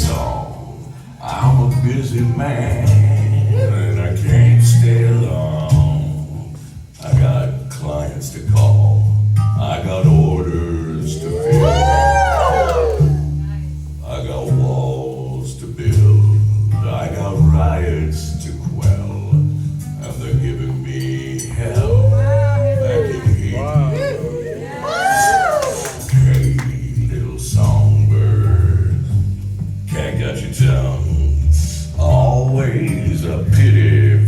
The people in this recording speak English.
song. I'm a busy man and I can't stay long. I got clients to call, I got orders to fill, I got walls to build, I got riots to quell, and they're giving me hell back in here. Hey, little songbird, cat got your tongue. Always a pity